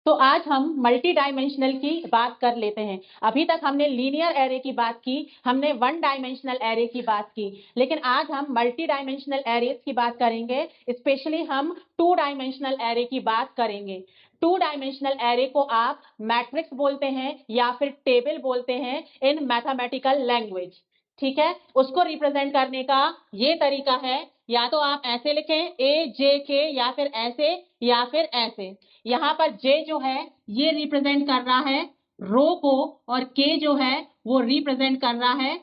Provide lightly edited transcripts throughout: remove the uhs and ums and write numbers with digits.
तो आज हम मल्टी डायमेंशनल की बात कर लेते हैं। अभी तक हमने लीनियर एरे की बात की, हमने वन डायमेंशनल एरे की बात की, लेकिन आज हम मल्टी डायमेंशनल एरेज की बात करेंगे। स्पेशली हम टू डायमेंशनल एरे की बात करेंगे। टू डायमेंशनल एरे को आप मैट्रिक्स बोलते हैं या फिर टेबल बोलते हैं इन मैथमेटिकल लैंग्वेज। ठीक है, उसको रिप्रेजेंट करने का ये तरीका है, या तो आप ऐसे लिखें ए जे के, या फिर ऐसे। यहाँ पर J जो है ये रिप्रेजेंट कर रहा है रो को, और K जो है वो रिप्रेजेंट कर रहा है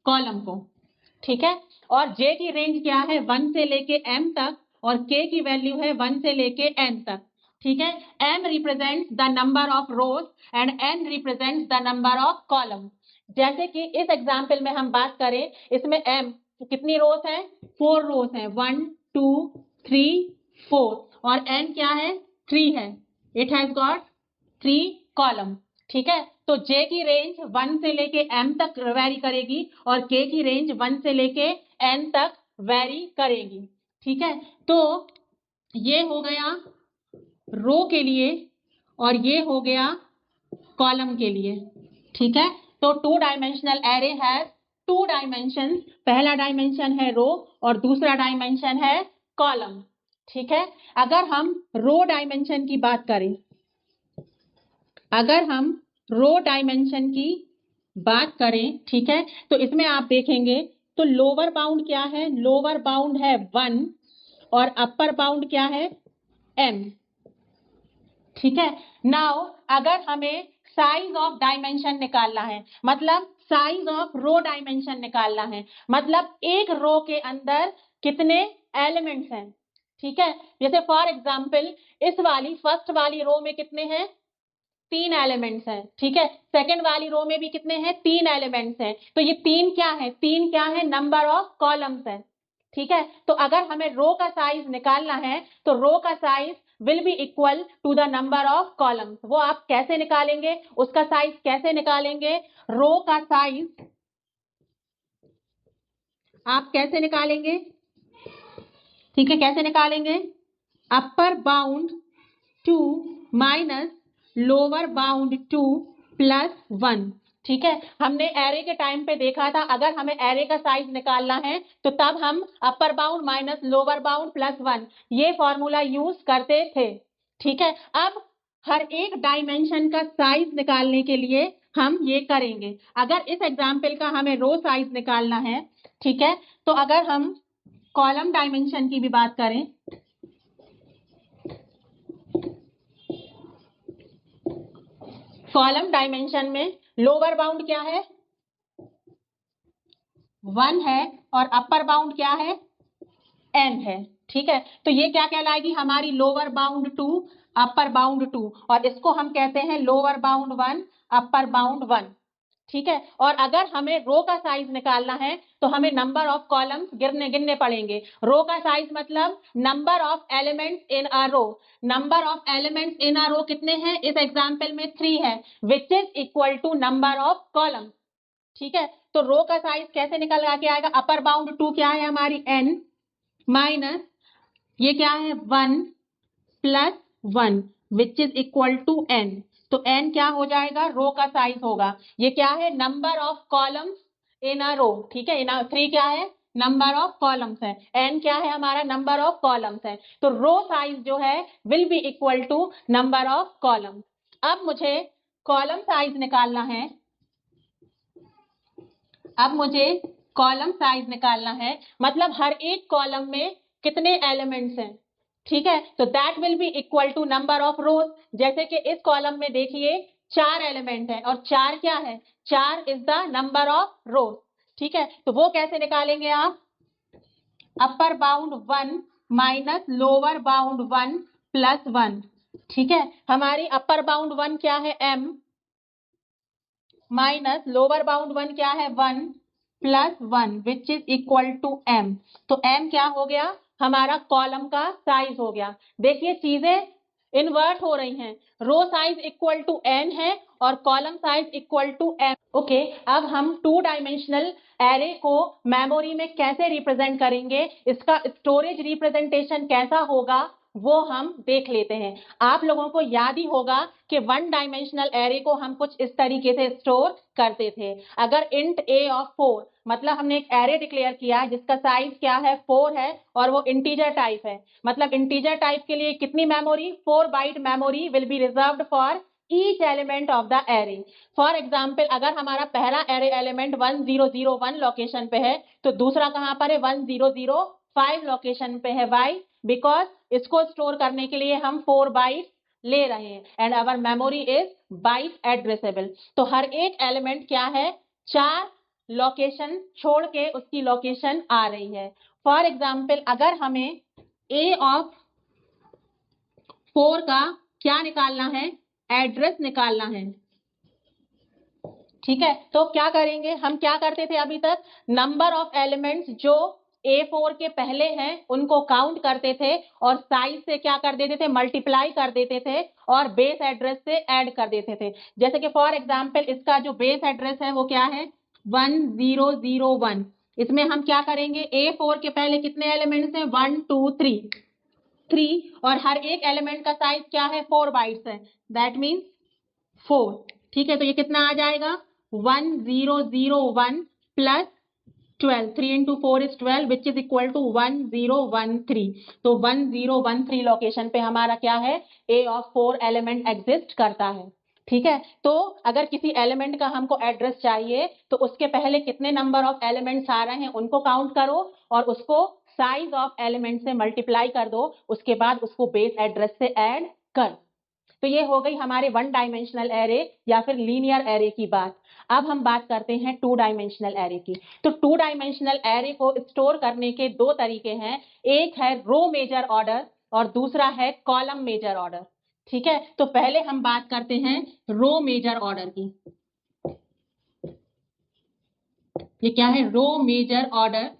कॉलम को। ठीक है, और J की रेंज क्या है 1 से लेके M तक, और K की वैल्यू है 1 से लेके N तक। ठीक है, M represents the number of rose and N represents the number of column. जैसे कि इस एग्जाम्पल में हम बात करें, इसमें M कितनी रोज है, 4 रोज है, 1 2 3 4, और N क्या है, 3 है। It has got 3 column. ठीक है, तो J की रेंज 1 से लेके M तक वेरी करेगी, और K की रेंज 1 से लेके N तक वेरी करेगी। ठीक है, तो ये हो गया रो के लिए और ये हो गया कॉलम के लिए। ठीक है, तो two dimensional array has two dimension. पहला डायमेंशन है रो और दूसरा डायमेंशन है कॉलम। ठीक है, अगर हम रो डायमेंशन की बात करें, अगर हम रो डायमेंशन की बात करें, ठीक है, तो इसमें आप देखेंगे तो लोअर बाउंड क्या है, लोअर बाउंड है 1 और अपर बाउंड क्या है m। ठीक है, नाउ अगर हमें साइज ऑफ डायमेंशन निकालना है, मतलब साइज ऑफ रो डायमेंशन निकालना है, मतलब एक रो के अंदर कितने एलिमेंट्स हैं। ठीक है, जैसे फॉर एग्जांपल इस वाली फर्स्ट वाली रो में कितने हैं, 3 एलिमेंट्स हैं। ठीक है, सेकंड वाली रो में भी कितने हैं, 3 एलिमेंट्स हैं। तो ये 3 क्या है, 3 क्या है, नंबर ऑफ कॉलम्स है। ठीक है, तो अगर हमें रो का साइज निकालना है तो रो का size will be equal to the number of columns. वो आप कैसे निकालेंगे, उसका साइज कैसे निकालेंगे, रो का साइज आप कैसे निकालेंगे। ठीक है, कैसे निकालेंगे, upper bound 2 minus lower bound 2 plus 1। ठीक है, हमने एरे के टाइम पे देखा था, अगर हमें एरे का साइज निकालना है तो तब हम upper bound minus lower bound plus 1 ये फॉर्मूला यूज करते थे। ठीक है, अब हर एक डायमेंशन का साइज निकालने के लिए हम ये करेंगे। अगर इस एग्जाम्पल का हमें रो साइज निकालना है, ठीक है, तो अगर हम कॉलम डायमेंशन की भी बात करें, कॉलम डायमेंशन में लोअर बाउंड क्या है, 1 है, और अपर बाउंड क्या है, n है। ठीक है, तो ये क्या कहलाएगी, हमारी लोअर बाउंड 2 अपर बाउंड 2, और इसको हम कहते हैं लोअर बाउंड 1 अपर बाउंड 1। ठीक है, और अगर हमें रो का साइज निकालना है तो हमें नंबर ऑफ कॉलम्स गिनने पड़ेंगे। रो का साइज मतलब number of elements in a row. Number of elements in a row कितने हैं, इस एग्जांपल में 3 है, which is equal to number of column. ठीक है, तो रो का साइज कैसे निकल के आएगा, अपर बाउंड 2 क्या है हमारी n, माइनस ये क्या है 1 plus 1 which is equal to n। तो n क्या हो जाएगा, रो का साइज होगा। ये क्या है, number of columns in a रो। ठीक है, इन 3 क्या है, नंबर ऑफ कॉलम्स है, n क्या है हमारा, नंबर ऑफ कॉलम्स है। तो रो साइज जो है will be equal to number of columns. अब मुझे कॉलम साइज निकालना है, अब मुझे कॉलम साइज निकालना है, मतलब हर एक कॉलम में कितने एलिमेंट्स हैं। ठीक है, तो that will be equal to number of rows. जैसे कि इस कॉलम में देखिए 4 एलिमेंट है, और 4 क्या है, 4 इज द नंबर ऑफ रोज। ठीक है, तो वो कैसे निकालेंगे आप, upper bound 1 minus lower bound 1 plus 1। ठीक है, हमारी अपर बाउंड 1 क्या है, m, माइनस लोअर बाउंड 1 क्या है, 1 plus 1 which is equal to m। तो m क्या हो गया, हमारा कॉलम का साइज हो गया। देखिए चीजें इन्वर्ट हो रही हैं, row size equal to n है और column size equal to m। Okay, अब हम टू डायमेंशनल एरे को मेमोरी में कैसे रिप्रेजेंट करेंगे, इसका स्टोरेज रिप्रेजेंटेशन कैसा होगा, वो हम देख लेते हैं। आप लोगों को याद ही होगा कि वन डायमेंशनल एरे को हम कुछ इस तरीके से स्टोर करते थे। अगर इंट ए ऑफ 4, मतलब हमने एक एरे डिक्लेयर किया जिसका साइज क्या है, 4 है, और वो इंटीजर टाइप है, मतलब इंटीजर टाइप के लिए कितनी memory, 4 byte memory will be reserved for each element of the array. For example, अगर हमारा पहला एरे एलिमेंट 1001 लोकेशन पे है, तो दूसरा कहां पर है, 1005 लोकेशन पे है। वाई? बिकॉज इसको स्टोर करने के लिए हम 4 बाइट ले रहे हैं and our memory is byte addressable. तो हर एक एलिमेंट क्या है, 4 लोकेशन छोड़ के उसकी लोकेशन आ रही है। फॉर एग्जाम्पल, अगर हमें ए ऑफ 4 का क्या निकालना है, एड्रेस निकालना है, ठीक है, तो क्या करेंगे, हम क्या करते थे अभी तक, नंबर ऑफ एलिमेंट्स जो A4 के पहले हैं उनको काउंट करते थे और साइज से क्या कर देते थे, मल्टीप्लाई कर देते थे और बेस एड्रेस से ऐड कर देते थे। जैसे कि फॉर एग्जांपल इसका जो बेस एड्रेस है वो क्या है, 1001। इसमें हम क्या करेंगे, A4 के पहले कितने एलिमेंट्स हैं, 1 2 3 और हर एक एलिमेंट का साइज क्या है, 4 बाइट्स है, दैट मीन्स 4। ठीक है, तो ये कितना आ जाएगा, 1001 plus 12, 3 into 4 is 12 which is equal to 1013। तो 1013 लोकेशन पे हमारा क्या है, A of 4 एलिमेंट एग्जिस्ट करता है। ठीक है, तो अगर किसी एलिमेंट का हमको एड्रेस चाहिए तो उसके पहले कितने नंबर ऑफ एलिमेंट्स आ रहे हैं उनको काउंट करो और उसको साइज ऑफ एलिमेंट से मल्टीप्लाई कर दो, उसके बाद उसको बेस एड्रेस से ऐड कर। तो ये हो गई हमारे वन डायमेंशनल एरे या फिर लीनियर एरे की बात। अब हम बात करते हैं टू डायमेंशनल एरे की। तो टू डायमेंशनल एरे को स्टोर करने के दो तरीके हैं, एक है रो मेजर ऑर्डर और दूसरा है कॉलम मेजर ऑर्डर। ठीक है, तो पहले हम बात करते हैं रो मेजर ऑर्डर की। ये क्या है, row major order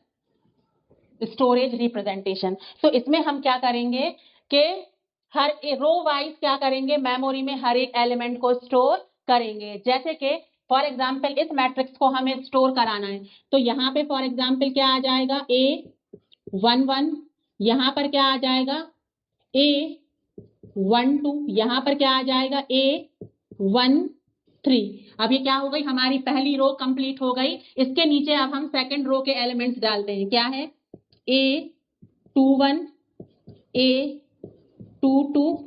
storage representation. तो इसमें हम क्या करेंगे कि हर रो वाइज क्या करेंगे, मेमोरी में हर एक एलिमेंट को स्टोर करेंगे। जैसे कि फॉर एग्जांपल इस मैट्रिक्स को हमें स्टोर कराना है, तो यहाँ पे फॉर एग्जांपल क्या आ जाएगा, A11, यहाँ पर क्या आ जाएगा, A12, यहाँ पर क्या आ जाएगा, A13। अब ये क्या हो गई, हमारी पहली रो कंप्लीट हो गई। इसके नीचे अब हम सेकंड रो के एलिमेंट्स डालते हैं, क्या है, A21, A22,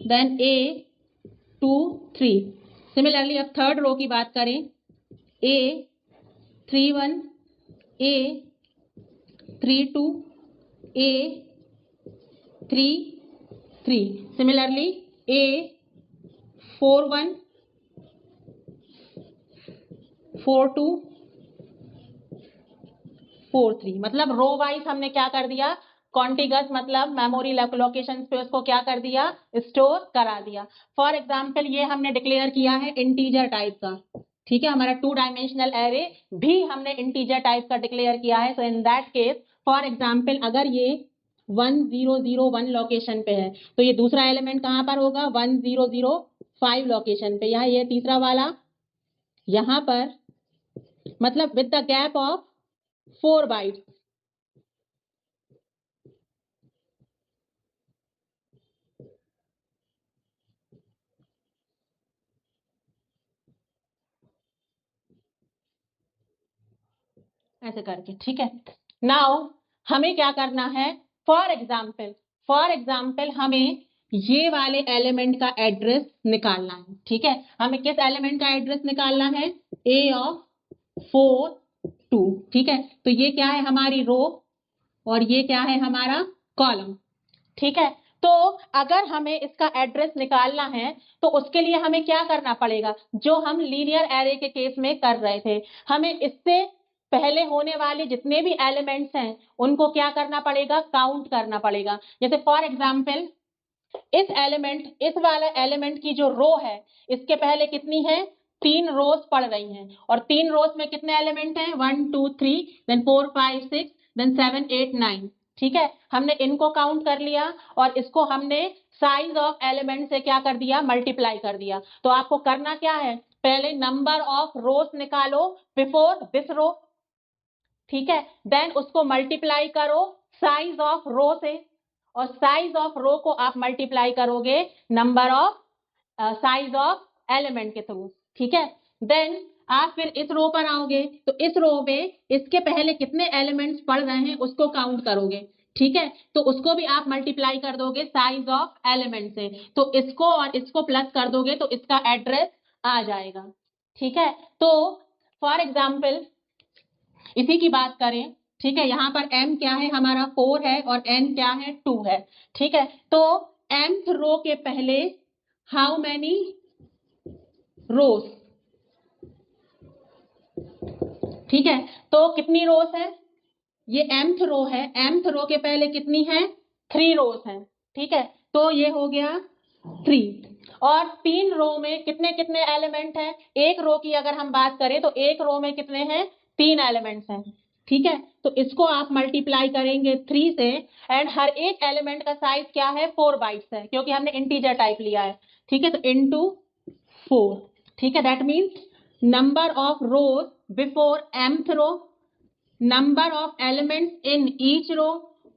then A23। Similarly अब थर्ड रो की बात करें, A31, A32, A33। Similarly A41, 42, 43। मतलब रो वाइज हमने क्या कर दिया, कॉन्टिगस मतलब मेमोरी लोकेशन पे उसको क्या कर दिया, स्टोर करा दिया। फॉर एग्जांपल ये हमने डिक्लेयर किया है इंटीजर टाइप का। ठीक है, हमारा टू डायमेंशनल एरे भी हमने इंटीजर टाइप का डिक्लेयर किया है। So in that case for example अगर ये 1001 लोकेशन पे है तो ये दूसरा एलिमेंट कहां पर होगा, 1005 लोकेशन पे, या ये तीसरा वाला यहां पर, मतलब with the gap of 4 bytes. ऐसे करके, ठीक है। नाउ हमें क्या करना है, फॉर एग्जाम्पल हमें ये वाले एलिमेंट का एड्रेस निकालना है। ठीक है, हमें किस एलिमेंट का एड्रेस निकालना है, A of 4 2। ठीक है, तो ये क्या है, हमारी रो और ये क्या है, हमारा कॉलम। ठीक है, तो अगर हमें इसका एड्रेस निकालना है तो उसके लिए हमें क्या करना पड़ेगा, जो हम लीनियर एरे के केस में कर रहे थे, हमें इससे पहले होने वाले जितने भी एलिमेंट्स हैं उनको क्या करना पड़ेगा, काउंट करना पड़ेगा। जैसे फॉर एग्जांपल इस वाला एलिमेंट की जो रो है इसके पहले कितनी है, 3 रोज पड़ रही हैं और 3 रोज में कितने एलिमेंट हैं, 1 2 3, देन 4 5 6, देन 7 8 9। ठीक है, हमने इनको काउंट कर लिया और इसको हमने साइज ऑफ एलिमेंट से क्या कर दिया, मल्टीप्लाई कर दिया। तो आपको करना क्या है, पहले नंबर ऑफ रोज निकालो बिफोर दिस रो। ठीक है, देन उसको मल्टीप्लाई करो साइज ऑफ रो से और साइज ऑफ रो को आप मल्टीप्लाई करोगे number of size of element के थ्रू, ठीक है। देन आप फिर इस रो पर आओगे तो इस रो में इसके पहले कितने एलिमेंट्स पड़ रहे हैं उसको काउंट करोगे, ठीक है। तो उसको भी आप मल्टीप्लाई कर दोगे साइज ऑफ एलिमेंट से, तो इसको और इसको प्लस कर दोगे तो इसका एड्रेस आ जाएगा, ठीक है। तो फॉर एग्जाम्पल इसी की बात करें, ठीक है, यहाँ पर m क्या है हमारा 4 है और n क्या है 2 है, ठीक है। तो mth रो के पहले हाउ मैनी रोज, ठीक है। तो कितनी रोज है, ये mth रो है, mth रो के पहले कितनी है 3 रोज है, ठीक है। तो ये हो गया 3 और 3 रो में कितने कितने एलिमेंट हैं, एक रो की अगर हम बात करें तो एक रो में कितने हैं 3 एलिमेंट्स हैं, ठीक है। तो इसको आप मल्टीप्लाई करेंगे 3 से एंड हर एक एलिमेंट का साइज क्या है 4 बाइट्स है क्योंकि हमने इंटीजर टाइप लिया है, ठीक है। तो इनटू 4, ठीक है। That means number of rows before mth row, number of elements in each row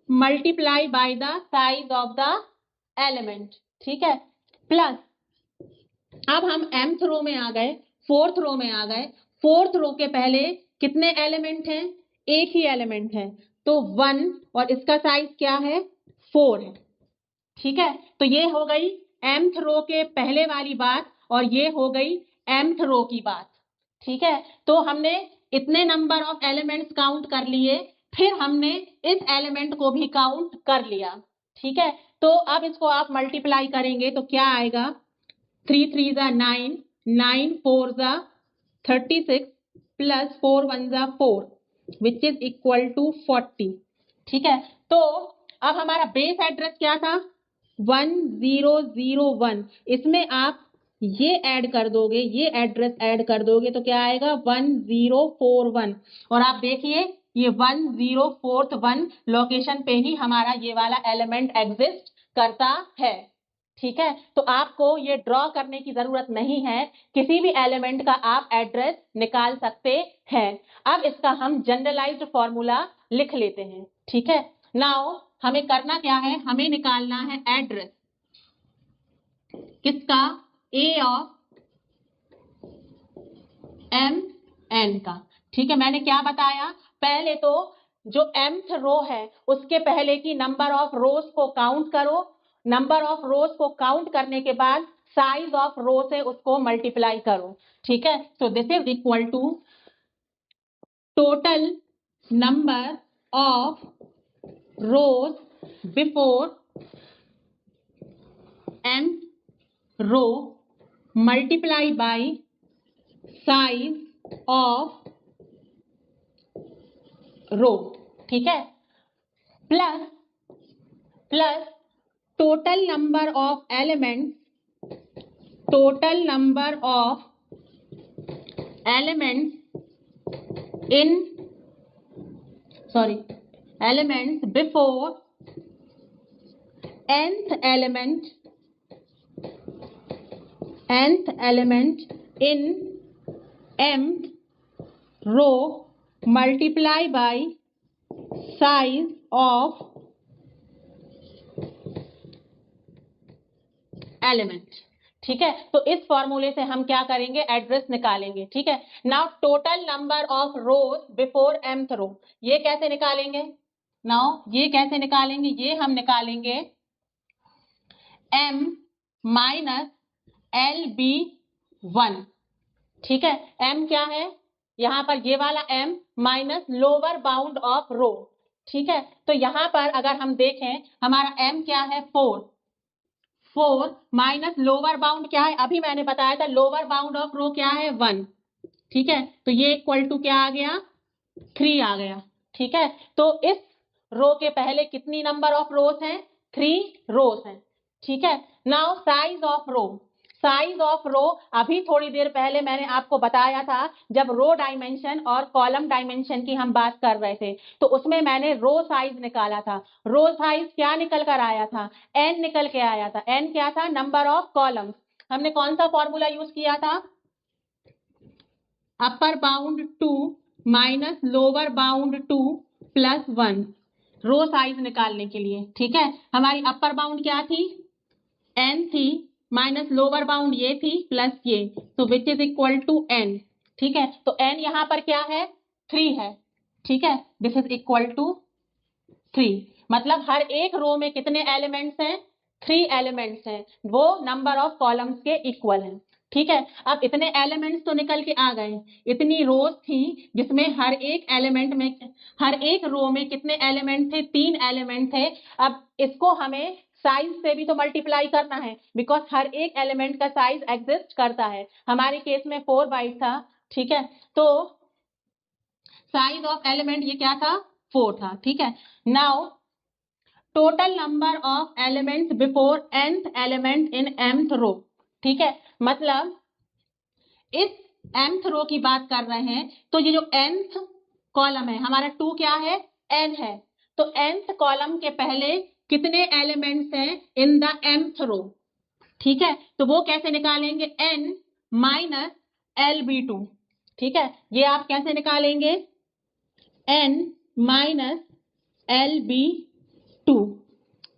multiply by the size of the element, ठीक है। प्लस अब हम mth रो में आ गए, 4th रो में आ गए, 4th रो के पहले कितने एलिमेंट हैं, एक ही एलिमेंट है तो 1 और इसका साइज क्या है 4 है, ठीक है। तो ये हो गई mth रो के पहले वाली बात और ये हो गई mth रो की बात, ठीक है। तो हमने इतने नंबर ऑफ एलिमेंट्स काउंट कर लिए, फिर हमने इस एलिमेंट को भी काउंट कर लिया, ठीक है। तो अब इसको आप मल्टीप्लाई करेंगे तो क्या आएगा, 3 3 जा 9, 9 4 जा 36 प्लस 4 1 जा 4 विच इज इक्वल टू 40, ठीक है। तो अब हमारा बेस एड्रेस क्या था 1001, इसमें आप ये ऐड कर दोगे, ये एड्रेस ऐड कर दोगे तो क्या आएगा 1041 और आप देखिए ये 1041 लोकेशन पे ही हमारा ये वाला एलिमेंट एग्जिस्ट करता है, ठीक है। तो आपको ये ड्रॉ करने की जरूरत नहीं है, किसी भी एलिमेंट का आप एड्रेस निकाल सकते हैं। अब इसका हम जनरलाइज्ड फॉर्मूला लिख लेते हैं, ठीक है। नाउ हमें करना क्या है, हमें निकालना है एड्रेस किसका, a ऑफ m n का, ठीक है। मैंने क्या बताया, पहले तो जो mth रो है उसके पहले की नंबर ऑफ रोज को काउंट करो, नंबर ऑफ रोज को काउंट करने के बाद साइज ऑफ रो से उसको मल्टीप्लाई करो, ठीक है। So this is equal to total number of rows before m row multiply by size of row, ठीक है। Plus total number of elements, total number of elements in elements before nth element in mth row multiply by size of element, ठीक है। तो इस फॉर्मूले से हम क्या करेंगे, एड्रेस निकालेंगे, ठीक है। Now total number of rows before mth रो, ये कैसे निकालेंगे, नाउ ये कैसे निकालेंगे, ये हम निकालेंगे m माइनस LB1, ठीक है। m क्या है, यहां पर ये वाला m minus lower bound of row, ठीक है। तो यहां पर अगर हम देखें हमारा m क्या है 4 माइनस लोअर बाउंड क्या है, अभी मैंने बताया था लोअर बाउंड ऑफ रो क्या है 1, ठीक है। तो ये इक्वल टू क्या आ गया 3 आ गया, ठीक है। तो इस रो के पहले कितनी नंबर ऑफ रोज हैं 3 रोज हैं, ठीक है। Now size of row, size of row अभी थोड़ी देर पहले मैंने आपको बताया था जब रो डायमेंशन और कॉलम डायमेंशन की हम बात कर रहे थे तो उसमें मैंने रो साइज निकाला था, रो साइज क्या निकल कर आया था n निकल के आया था, n क्या था नंबर ऑफ कॉलम्स। हमने कौन सा फॉर्मूला यूज किया था, upper bound 2 minus lower bound 2 plus 1, रो साइज निकालने के लिए। ठीक है, हमारी अपर बाउंड क्या थी, n थी, माइनस लोअर बाउंड ये थी प्लस ये, तो which is equal to n। ठीक है, तो n यहां पर क्या है, 3 है। ठीक है, दिस इज इक्वल टू 3, मतलब हर एक रो में कितने एलिमेंट्स हैं, 3 एलिमेंट्स हैं, वो नंबर ऑफ कॉलम्स के इक्वल हैं। ठीक है, अब इतने एलिमेंट्स तो निकल के आ गए, इतनी रोज थी जिसमें हर एक एलिमेंट में, हर एक रो में कितने एलिमेंट थे, 3 एलिमेंट थे। अब इसको हमें साइज से भी तो मल्टीप्लाई करना है, बिकॉज हर एक एलिमेंट का साइज एग्जिस्ट करता है। हमारे केस में 4 बाइट था। ठीक है, तो साइज ऑफ एलिमेंट ये क्या था, 4 था। ठीक है, now total number of elements before nth element in mth रो। ठीक है, मतलब इस mth रो की बात कर रहे हैं, तो ये जो nth कॉलम है हमारा 2 क्या है, n है, तो nth कॉलम के पहले कितने एलिमेंट्स हैं इन द mth रो। ठीक है, तो वो कैसे निकालेंगे, n माइनस LB2। ठीक है, ये आप कैसे निकालेंगे, n माइनस LB2।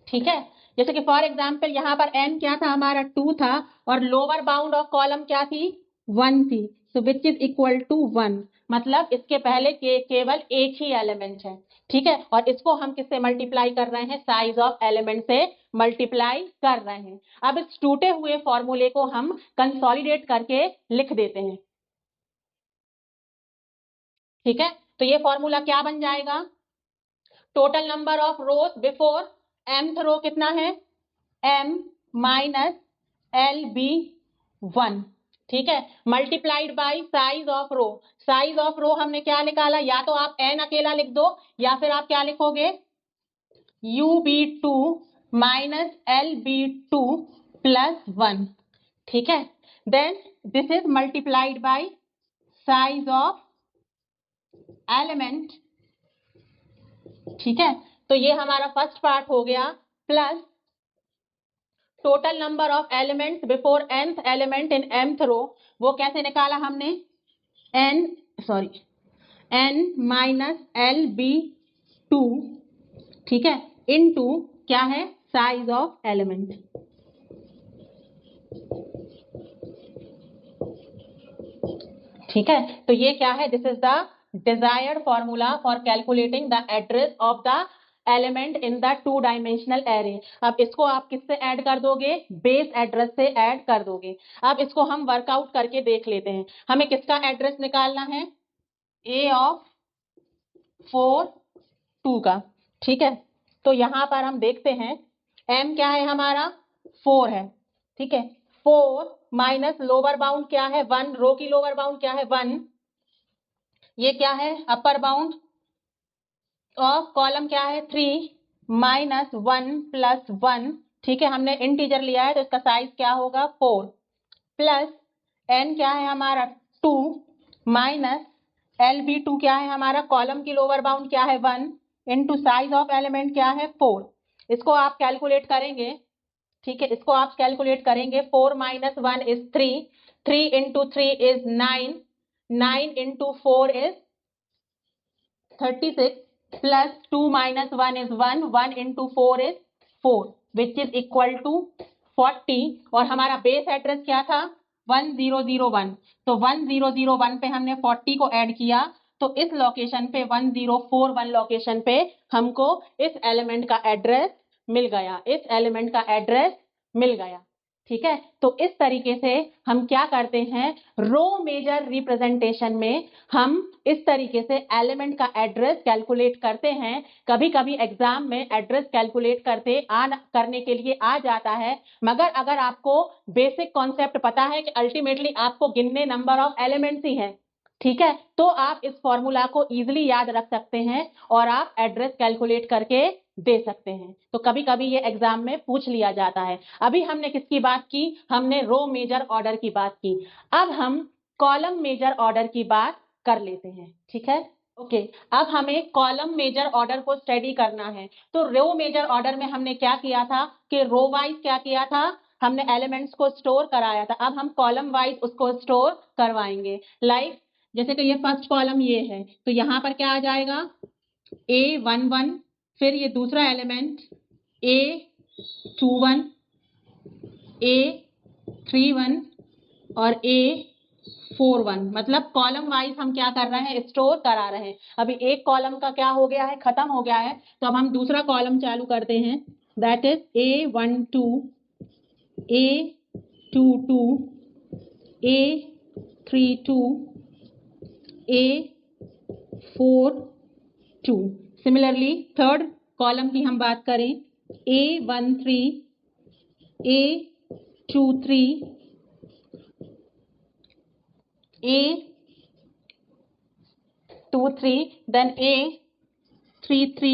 ठीक है, जैसे कि फॉर एग्जाम्पल यहां पर n क्या था, हमारा 2 था, और लोअर बाउंड ऑफ कॉलम क्या थी, 1 थी, सो विच इज इक्वल टू 1, मतलब इसके पहले केवल एक ही एलिमेंट है। ठीक है, और इसको हम किससे मल्टीप्लाई कर रहे हैं, साइज ऑफ एलिमेंट से मल्टीप्लाई कर रहे हैं। अब इस टूटे हुए फॉर्मूले को हम कंसोलिडेट करके लिख देते हैं। ठीक है, तो ये फॉर्मूला क्या बन जाएगा, total number of rows before mth row कितना है, m माइनस LB1। ठीक है, multiplied by size of row. Size of row हमने क्या निकाला, या तो आप n अकेला लिख दो, या फिर आप क्या लिखोगे, UB2 माइनस LB2 प्लस 1। ठीक है, then this is multiplied by size of element. ठीक है, तो ये हमारा फर्स्ट पार्ट हो गया, plus total number of elements before nth element in mth row, वो कैसे निकाला हमने, n माइनस LB2। ठीक है, इनटू क्या है, साइज ऑफ एलिमेंट। ठीक है, तो ये क्या है, this is the desired formula for calculating the address of the element in the 2 dimensional array. अब इसको आप किससे ऐड कर दोगे, बेस एड्रेस से ऐड कर दोगे। अब इसको हम वर्कआउट करके देख लेते हैं, हमें किसका एड्रेस निकालना है, a ऑफ 4 2 का। ठीक है, तो यहां पर हम देखते हैं m क्या है हमारा, 4 है। ठीक है, 4 माइनस लोअर बाउंड क्या है, 1, रो की लोअर बाउंड क्या है, 1, ये क्या है, अपर बाउंड ऑफ कॉलम क्या है, 3 माइनस 1 प्लस 1। ठीक है, हमने इंटीजर लिया है तो इसका साइज क्या होगा, 4, प्लस n क्या है हमारा, 2 माइनस LB2 क्या है हमारा, कॉलम की लोअर बाउंड क्या है, 1, इनटू साइज ऑफ एलिमेंट क्या है, 4। इसको आप कैलकुलेट करेंगे। ठीक है, इसको आप कैलकुलेट करेंगे, 4 minus 1 is 3, 3 into 3 is 9, 9 into 4 is 36, plus 2 minus 1 is 1, 1 into 4 is 4, which is equal to 40। और हमारा बेस एड्रेस क्या था, 1001, तो 1001 पे हमने 40 को ऐड किया, तो इस लोकेशन पे 1041 लोकेशन पे हमको इस एलिमेंट का एड्रेस मिल गया, इस एलिमेंट का एड्रेस मिल गया। ठीक है, तो इस तरीके से हम क्या करते हैं, रो मेजर रिप्रेजेंटेशन में हम इस तरीके से एलिमेंट का एड्रेस कैलकुलेट करते हैं। कभी कभी एग्जाम में एड्रेस कैलकुलेट करने के लिए आ जाता है, मगर अगर आपको बेसिक कॉन्सेप्ट पता है कि अल्टीमेटली आपको गिनने नंबर ऑफ एलिमेंट्स ही है, ठीक है, तो आप इस फॉर्मूला को इजीली याद रख सकते हैं और आप एड्रेस कैलकुलेट करके दे सकते हैं। तो कभी कभी ये एग्जाम में पूछ लिया जाता है। अभी हमने किसकी बात की, हमने रो मेजर ऑर्डर की बात की। अब हम कॉलम मेजर ऑर्डर की बात कर लेते हैं। ठीक है, ओके, अब हमें कॉलम मेजर ऑर्डर को स्टडी करना है। तो रो मेजर ऑर्डर में हमने क्या किया था कि रो वाइज क्या किया था, हमने एलिमेंट्स को स्टोर कराया था। अब हम कॉलम वाइज उसको स्टोर करवाएंगे। लाइक जैसे कि ये फर्स्ट कॉलम ये है, तो यहां पर क्या आ जाएगा, A11, फिर ये दूसरा एलिमेंट A21, A31 और A41, मतलब कॉलम वाइज हम क्या कर रहे हैं, स्टोर करा रहे हैं। अभी एक कॉलम का क्या हो गया है, खत्म हो गया है, तो अब हम दूसरा कॉलम चालू करते हैं, that is A12, A22, A32, A42। Similarly third column की हम बात करें, A13, A23, A23, then A33,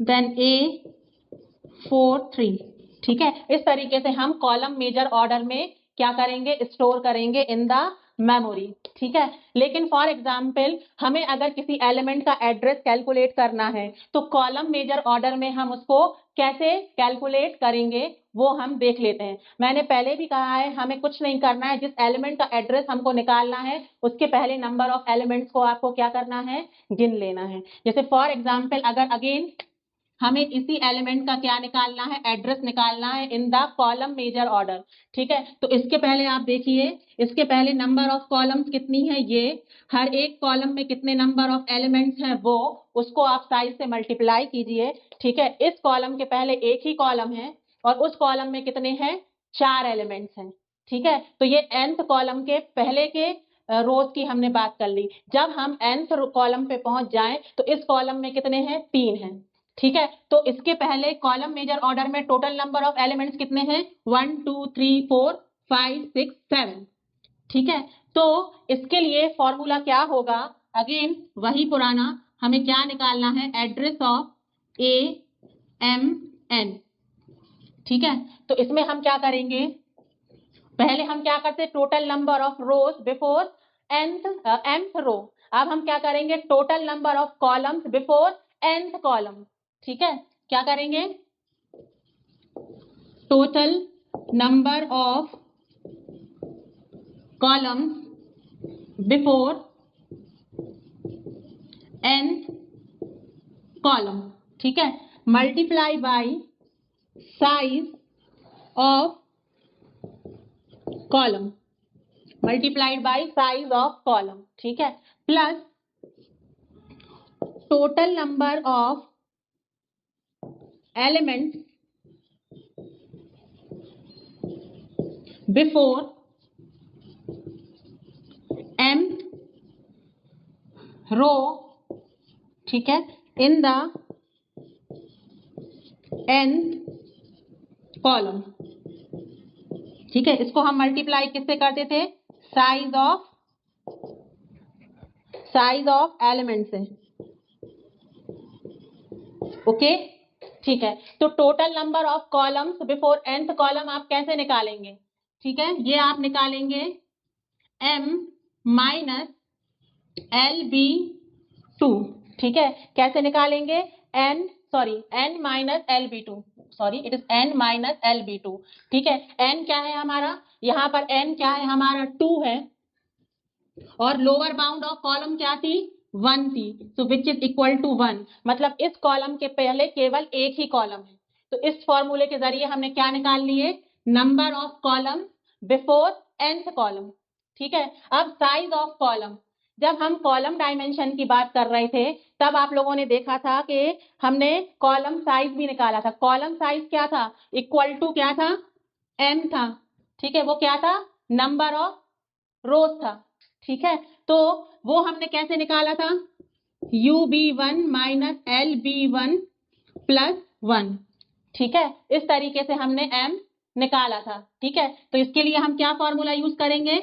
then A43। ठीक है, इस तरीके से हम कॉलम मेजर ऑर्डर में क्या करेंगे, स्टोर करेंगे इन द मेमोरी। ठीक है, लेकिन फॉर एग्जाम्पल हमें अगर किसी एलिमेंट का एड्रेस कैलकुलेट करना है तो कॉलम मेजर ऑर्डर में हम उसको कैसे कैलकुलेट करेंगे वो हम देख लेते हैं। मैंने पहले भी कहा है, हमें कुछ नहीं करना है, जिस एलिमेंट का एड्रेस हमको निकालना है उसके पहले नंबर ऑफ एलिमेंट्स को आपको क्या करना है, गिन लेना है। जैसे फॉर एग्जाम्पल अगर अगेन हमें इसी एलिमेंट का क्या निकालना है, एड्रेस निकालना है in the column major order. ठीक है, तो इसके पहले आप देखिए, इसके पहले नंबर ऑफ कॉलम्स कितनी है, ये हर एक कॉलम में कितने नंबर ऑफ एलिमेंट्स हैं वो, उसको आप साइज से मल्टीप्लाई कीजिए। ठीक है, इस कॉलम के पहले एक ही कॉलम है और उस कॉलम में कितने हैं, 4 एलिमेंट्स हैं। ठीक है, तो ये nth कॉलम के पहले के रोज की हमने बात कर ली। जब हम nth कॉलम पे पहुंच जाएं तो इस कॉलम में कितने हैं, 3 हैं। ठीक है, तो इसके पहले कॉलम मेजर ऑर्डर में टोटल नंबर ऑफ एलिमेंट्स कितने हैं, 1 2 3 4 5 6 7। ठीक है, तो इसके लिए फॉर्मूला क्या होगा, अगेन वही पुराना, हमें क्या निकालना है, एड्रेस ऑफ AMN। ठीक है, तो इसमें हम क्या करेंगे, पहले हम क्या करते, total number of rows before nth रो। अब हम क्या करेंगे, total number of columns before nth column. ठीक है, क्या करेंगे, total number of columns before nth column. ठीक है, multiply by size of column, multiplied by size of column. ठीक है, plus total number of elements before mth रो। ठीक है, इन द nth कॉलम। ठीक है, इसको हम मल्टीप्लाई किससे करते थे, साइज ऑफ एलिमेंट से। ओके, ठीक है, तो total number of columns before nth column आप कैसे निकालेंगे, ठीक है, ये आप निकालेंगे m माइनस LB2। ठीक है, कैसे निकालेंगे, n minus LB2, sorry it is n minus LB2। ठीक है, n क्या है हमारा, यहाँ पर n क्या है हमारा, 2 है, और लोअर बाउंड ऑफ कॉलम क्या थी, 1 थी, सो विच इज इक्वल टू 1, मतलब इस कॉलम के पहले केवल एक ही कॉलम है। तो इस फॉर्मूले के जरिए हमने क्या निकाल लिए, number of column before nth column. ठीक है, अब साइज ऑफ कॉलम, जब हम कॉलम डायमेंशन की बात कर रहे थे तब आप लोगों ने देखा था कि हमने कॉलम साइज भी निकाला था। कॉलम साइज क्या था, इक्वल टू क्या था, m था। ठीक है, वो क्या था, नंबर ऑफ रोज था। ठीक है, तो वो हमने कैसे निकाला था, UB1 माइनस LB1 प्लस 1। ठीक है, इस तरीके से हमने m निकाला था। ठीक है, तो इसके लिए हम क्या फॉर्मूला यूज करेंगे,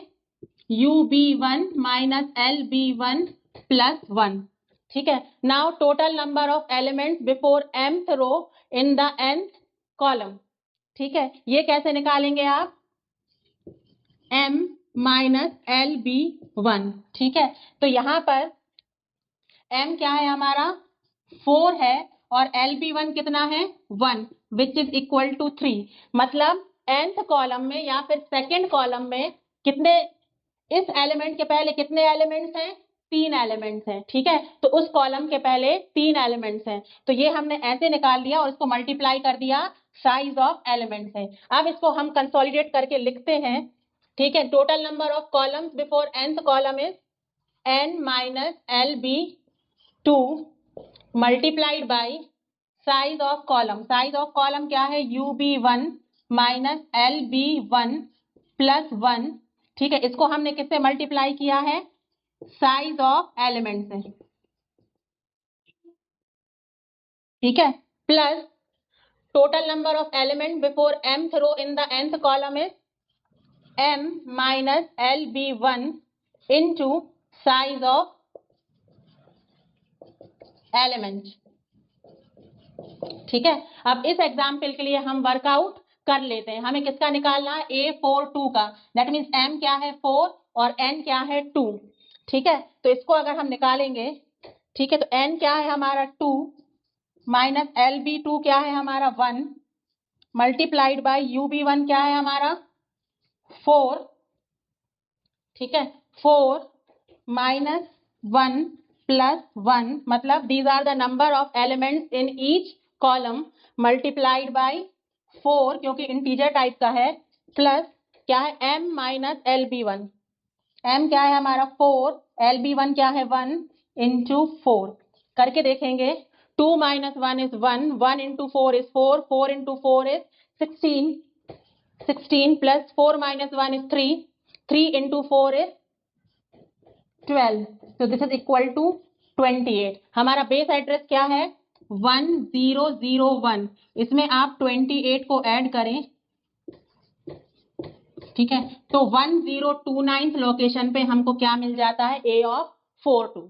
UB1 माइनस LB1 प्लस 1। ठीक है, now total number of elements before mth row in the nth column. ठीक है, ये कैसे निकालेंगे आप, m माइनस LB1। ठीक है, तो यहां पर m क्या है हमारा, 4 है, और LB1 कितना है, 1, विच इज इक्वल टू 3। मतलब nth कॉलम में या फिर सेकेंड कॉलम में कितने, इस एलिमेंट के पहले कितने एलिमेंट्स हैं, 3 एलिमेंट्स हैं, ठीक है। तो उस कॉलम के पहले 3 एलिमेंट्स हैं, तो ये हमने ऐसे निकाल लिया और इसको मल्टीप्लाई कर दिया साइज ऑफ एलिमेंट्स है। अब इसको हम कंसोलिडेट करके लिखते हैं, ठीक है। Total number of columns before nth column is n minus LB2 multiplied by size of column. Size of column क्या है? UB1 माइनस LB1 प्लस 1, ठीक है। इसको हमने किससे मल्टीप्लाई किया है? साइज ऑफ एलिमेंट से, ठीक है। Plus total number of element before mth row in the nth column is m minus LB1 into size of element, ठीक है। अब इस एग्जाम्पल के लिए हम वर्कआउट कर लेते हैं। हमें किसका निकालना है? A42 का। दैट मीन्स m क्या है? 4 और n क्या है? 2, ठीक है। तो इसको अगर हम निकालेंगे, ठीक है, तो n क्या है हमारा? 2 माइनस LB2 क्या है हमारा? 1 मल्टीप्लाइड बाय UB1 क्या है हमारा? 4, ठीक है। 4 माइनस 1 प्लस 1 मतलब these are the number of elements in each column multiplied by 4 क्योंकि इंटीजर टाइप का है, प्लस क्या है? m minus LB1। m क्या है हमारा? 4, LB1 क्या है? 1 इंटू 4 करके देखेंगे। 2 minus 1 is 1, 1 into 4 is 4, 4 into 4 is 16, 16 plus 4 minus 1 is 3, 3 into 4 is 12, so this is equal to 28। हमारा बेस एड्रेस क्या है? 1001। इसमें आप 28 को ऐड करें, ठीक है, तो 1029 लोकेशन पे हमको क्या मिल जाता है? A of 42,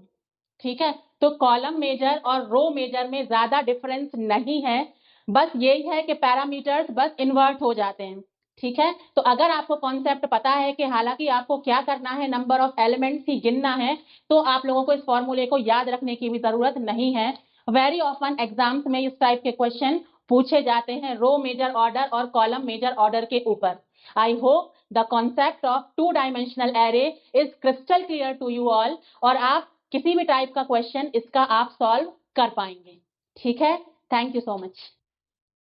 ठीक है। तो कॉलम मेजर और रो मेजर में ज्यादा डिफरेंस नहीं है, बस यही है कि पैरामीटर्स बस इन्वर्ट हो जाते हैं, ठीक है। तो अगर आपको कॉन्सेप्ट पता है कि हालांकि आपको क्या करना है, नंबर ऑफ एलिमेंट्स ही गिनना है, तो आप लोगों को इस फॉर्मूले को याद रखने की भी जरूरत नहीं है। वेरी ऑफन एग्जाम्स में इस टाइप के क्वेश्चन पूछे जाते हैं रो मेजर ऑर्डर और कॉलम मेजर ऑर्डर के ऊपर। I hope the concept of 2 dimensional array is crystal clear to you all, और आप किसी भी टाइप का क्वेश्चन इसका आप सॉल्व कर पाएंगे, ठीक है। Thank you so much.